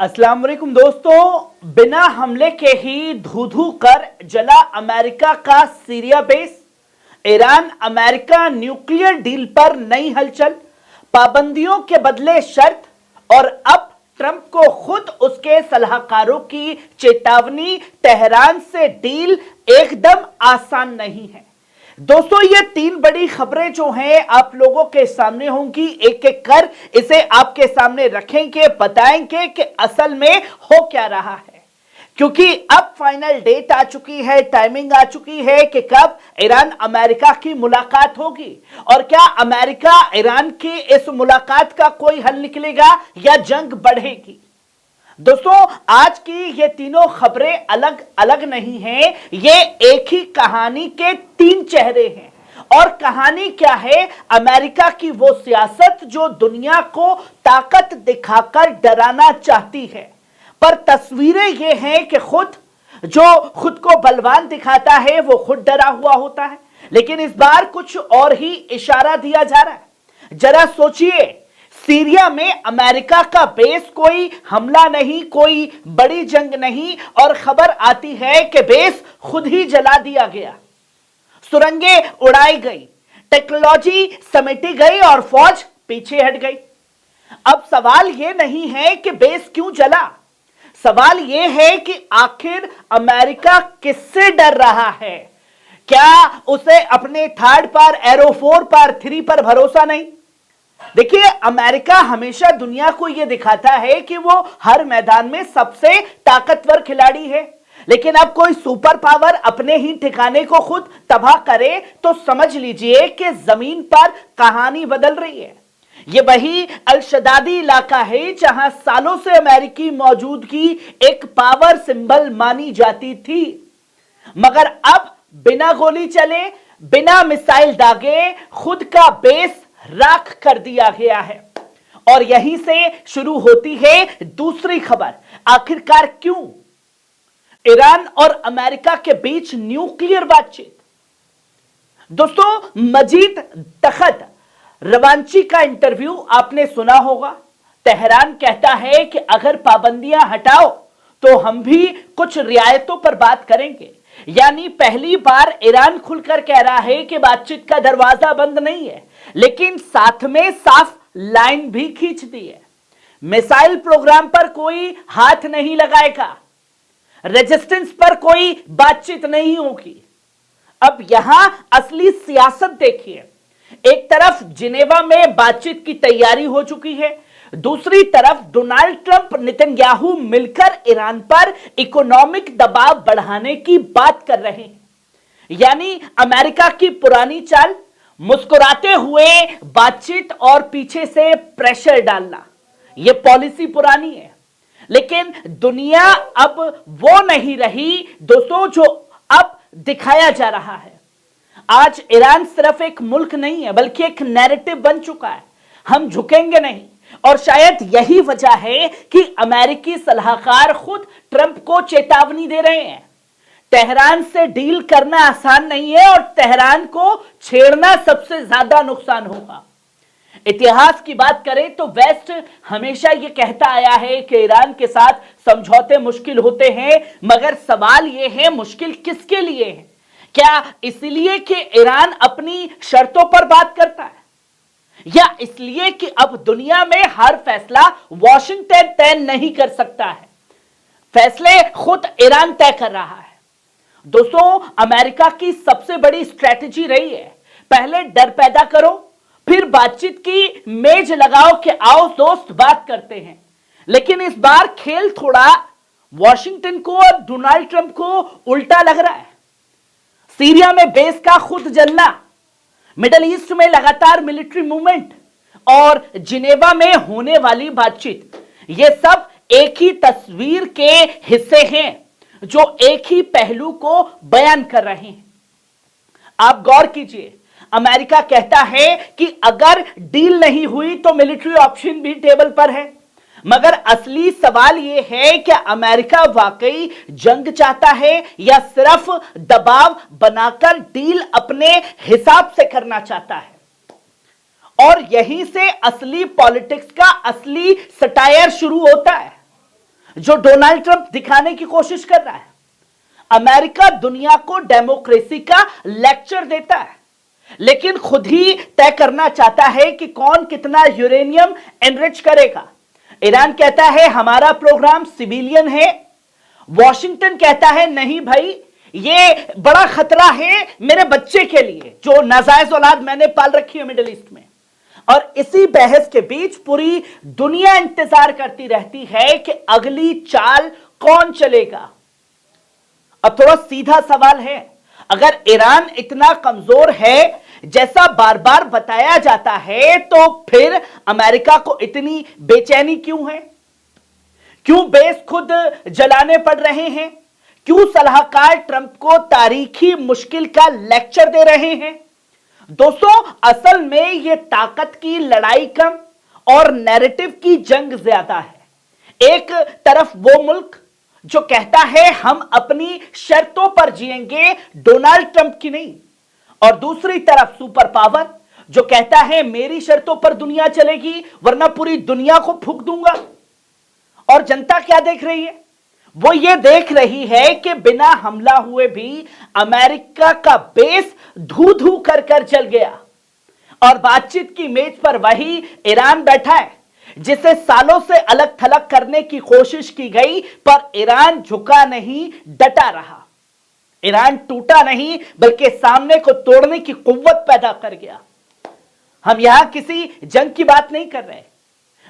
अस्सलाम वालेकुम दोस्तों, बिना हमले के ही धू धू कर जला अमेरिका का Syria base. Iran America nuclear deal पर नई हलचल, पाबंदियों के बदले शर्त और अब ट्रंप को खुद उसके सलाहकारों की चेतावनी। तेहरान से डील एकदम आसान नहीं है। दोस्तों, ये तीन बड़ी खबरें जो हैं आप लोगों के सामने होंगी, एक एक कर इसे आपके सामने रखेंगे, बताएंगे कि असल में हो क्या रहा है, क्योंकि अब फाइनल डेट आ चुकी है, टाइमिंग आ चुकी है कि कब ईरान अमेरिका की मुलाकात होगी और क्या अमेरिका ईरान की इस मुलाकात का कोई हल निकलेगा या जंग बढ़ेगी। दोस्तों, आज की ये तीनों खबरें अलग अलग नहीं हैं, ये एक ही कहानी के तीन चेहरे हैं। और कहानी क्या है? अमेरिका की वो सियासत जो दुनिया को ताकत दिखाकर डराना चाहती है, पर तस्वीरें ये हैं कि जो खुद को बलवान दिखाता है वो खुद डरा हुआ होता है। लेकिन इस बार कुछ और ही इशारा दिया जा रहा है। जरा सोचिए, सीरिया में अमेरिका का बेस कोई हमला नहीं, कोई बड़ी जंग नहीं, और खबर आती है कि बेस खुद ही जला दिया गया, सुरंगें उड़ाई गई, टेक्नोलॉजी समेटी गई और फौज पीछे हट गई। अब सवाल यह नहीं है कि बेस क्यों जला, सवाल यह है कि आखिर अमेरिका किससे डर रहा है। क्या उसे अपने थर्ड पर, एरो 4 पर, 3 पर भरोसा नहीं? देखिए, अमेरिका हमेशा दुनिया को यह दिखाता है कि वो हर मैदान में सबसे ताकतवर खिलाड़ी है, लेकिन अब कोई सुपर पावर अपने ही ठिकाने को खुद तबाह करे तो समझ लीजिए कि जमीन पर कहानी बदल रही है। ये वही अल-शदादी इलाका है जहां सालों से अमेरिकी मौजूदगी एक पावर सिंबल मानी जाती थी, मगर अब बिना गोली चले, बिना मिसाइल दागे खुद का बेस राख कर दिया गया है। और यहीं से शुरू होती है दूसरी खबर। आखिरकार क्यों ईरान और अमेरिका के बीच न्यूक्लियर बातचीत? दोस्तों, मजीद तखत रवांची का इंटरव्यू आपने सुना होगा। तेहरान कहता है कि अगर पाबंदियां हटाओ तो हम भी कुछ रियायतों पर बात करेंगे। यानी पहली बार ईरान खुलकर कह रहा है कि बातचीत का दरवाजा बंद नहीं है, लेकिन साथ में साफ लाइन भी खींच दी है। मिसाइल प्रोग्राम पर कोई हाथ नहीं लगाएगा, रेजिस्टेंस पर कोई बातचीत नहीं होगी। अब यहां असली सियासत देखिए। एक तरफ जिनेवा में बातचीत की तैयारी हो चुकी है, दूसरी तरफ डोनाल्ड ट्रंप, नेतन्याहू मिलकर ईरान पर इकोनॉमिक दबाव बढ़ाने की बात कर रहे हैं। यानी अमेरिका की पुरानी चाल, मुस्कुराते हुए बातचीत और पीछे से प्रेशर डालना, यह पॉलिसी पुरानी है, लेकिन दुनिया अब वो नहीं रही दोस्तों जो अब दिखाया जा रहा है। आज ईरान सिर्फ एक मुल्क नहीं है, बल्कि एक नैरेटिव बन चुका है। हम झुकेंगे नहीं, और शायद यही वजह है कि अमेरिकी सलाहकार खुद ट्रंप को चेतावनी दे रहे हैं। तेहरान से डील करना आसान नहीं है और तेहरान को छेड़ना सबसे ज्यादा नुकसान होगा। इतिहास की बात करें तो वेस्ट हमेशा यह कहता आया है कि ईरान के साथ समझौते मुश्किल होते हैं, मगर सवाल यह है मुश्किल किसके लिए है? क्या इसलिए कि ईरान अपनी शर्तों पर बात करता है, या इसलिए कि अब दुनिया में हर फैसला वॉशिंगटन तय नहीं कर सकता है, फैसले खुद ईरान तय कर रहा है। दोस्तों, अमेरिका की सबसे बड़ी स्ट्रेटजी रही है, पहले डर पैदा करो, फिर बातचीत की मेज लगाओ कि आओ दोस्त बात करते हैं। लेकिन इस बार खेल थोड़ा वॉशिंगटन को और डोनाल्ड ट्रंप को उल्टा लग रहा है। सीरिया में बेस का खुद जलना, मिडल ईस्ट में लगातार मिलिट्री मूवमेंट और जिनेवा में होने वाली बातचीत, ये सब एक ही तस्वीर के हिस्से हैं जो एक ही पहलू को बयान कर रहे हैं। आप गौर कीजिए, अमेरिका कहता है कि अगर डील नहीं हुई तो मिलिट्री ऑप्शन भी टेबल पर है। मगर असली सवाल यह है कि अमेरिका वाकई जंग चाहता है या सिर्फ दबाव बनाकर डील अपने हिसाब से करना चाहता है। और यहीं से असली पॉलिटिक्स का असली सटायर शुरू होता है, जो डोनाल्ड ट्रंप दिखाने की कोशिश कर रहा है। अमेरिका दुनिया को डेमोक्रेसी का लेक्चर देता है, लेकिन खुद ही तय करना चाहता है कि कौन कितना यूरेनियम एनरिच करेगा। ईरान कहता है हमारा प्रोग्राम सिविलियन है। वॉशिंगटन कहता है नहीं भाई, ये बड़ा खतरा है मेरे बच्चे के लिए, जो नाजायज औलाद मैंने पाल रखी है मिडिल ईस्ट में। और इसी बहस के बीच पूरी दुनिया इंतजार करती रहती है कि अगली चाल कौन चलेगा। अब थोड़ा सीधा सवाल है, अगर ईरान इतना कमजोर है जैसा बार बार बताया जाता है, तो फिर अमेरिका को इतनी बेचैनी क्यों है? क्यों बेस खुद जलाने पड़ रहे हैं? क्यों सलाहकार ट्रंप को तारीखी मुश्किल का लेक्चर दे रहे हैं? दोस्तों, असल में यह ताकत की लड़ाई कम और नैरेटिव की जंग ज्यादा है। एक तरफ वो मुल्क जो कहता है हम अपनी शर्तों पर जिएंगे, डोनाल्ड ट्रंप की नहीं, और दूसरी तरफ सुपर पावर जो कहता है मेरी शर्तों पर दुनिया चलेगी वरना पूरी दुनिया को फूंक दूंगा। और जनता क्या देख रही है? वो ये देख रही है कि बिना हमला हुए भी अमेरिका का बेस धू धू कर कर जल गया, और बातचीत की मेज पर वही ईरान बैठा है जिसे सालों से अलग थलग करने की कोशिश की गई, पर ईरान झुका नहीं, डटा रहा। ईरान टूटा नहीं, बल्कि सामने को तोड़ने की कुव्वत पैदा कर गया। हम यहां किसी जंग की बात नहीं कर रहे,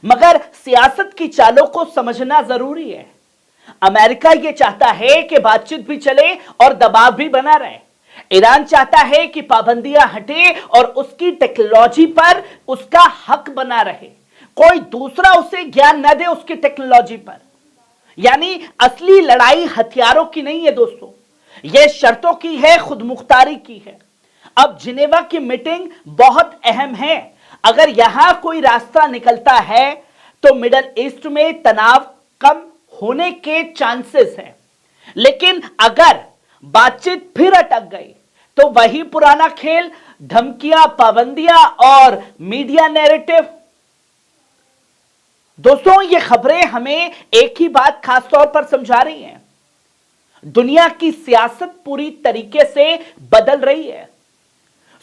मगर सियासत की चालों को समझना जरूरी है। अमेरिका यह चाहता है कि बातचीत भी चले और दबाव भी बना रहे। ईरान चाहता है कि पाबंदियां हटे और उसकी टेक्नोलॉजी पर उसका हक बना रहे, कोई दूसरा उसे ज्ञान न दे उसकी टेक्नोलॉजी पर। यानी असली लड़ाई हथियारों की नहीं है दोस्तों, यह शर्तों की है, खुद मुख्तारी की है। अब जिनेवा की मीटिंग बहुत अहम है। अगर यहां कोई रास्ता निकलता है तो मिडल ईस्ट में तनाव कम होने के चांसेस हैं, लेकिन अगर बातचीत फिर अटक गई तो वही पुराना खेल, धमकियां, पाबंदियां और मीडिया नैरेटिव। दोस्तों, ये खबरें हमें एक ही बात खास तौर पर समझा रही हैं, दुनिया की सियासत पूरी तरीके से बदल रही है।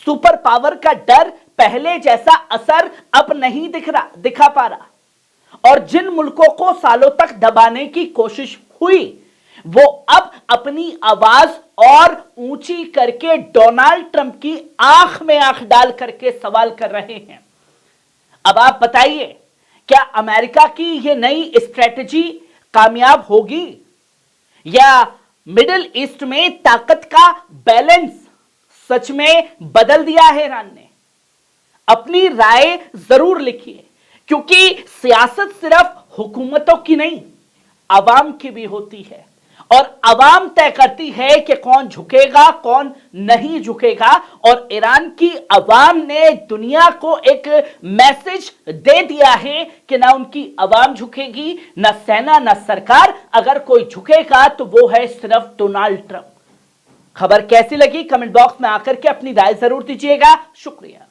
सुपर पावर का डर पहले जैसा असर अब नहीं दिखा पा रहा, और जिन मुल्कों को सालों तक दबाने की कोशिश हुई वो अब अपनी आवाज और ऊंची करके डोनाल्ड ट्रंप की आंख में आंख डाल करके सवाल कर रहे हैं। अब आप बताइए, क्या अमेरिका की यह नई स्ट्रेटजी कामयाब होगी, या मिडिल ईस्ट में ताकत का बैलेंस सच में बदल दिया है ईरान ने? अपनी राय जरूर लिखिए, क्योंकि सियासत सिर्फ हुकूमतों की नहीं, अवाम की भी होती है, और अवाम तय करती है कि कौन झुकेगा कौन नहीं झुकेगा। और ईरान की अवाम ने दुनिया को एक मैसेज दे दिया है कि ना उनकी अवाम झुकेगी, ना सेना, ना सरकार। अगर कोई झुकेगा तो वो है सिर्फ डोनाल्ड ट्रंप। खबर कैसी लगी कमेंट बॉक्स में आकर के अपनी राय जरूर दीजिएगा। शुक्रिया।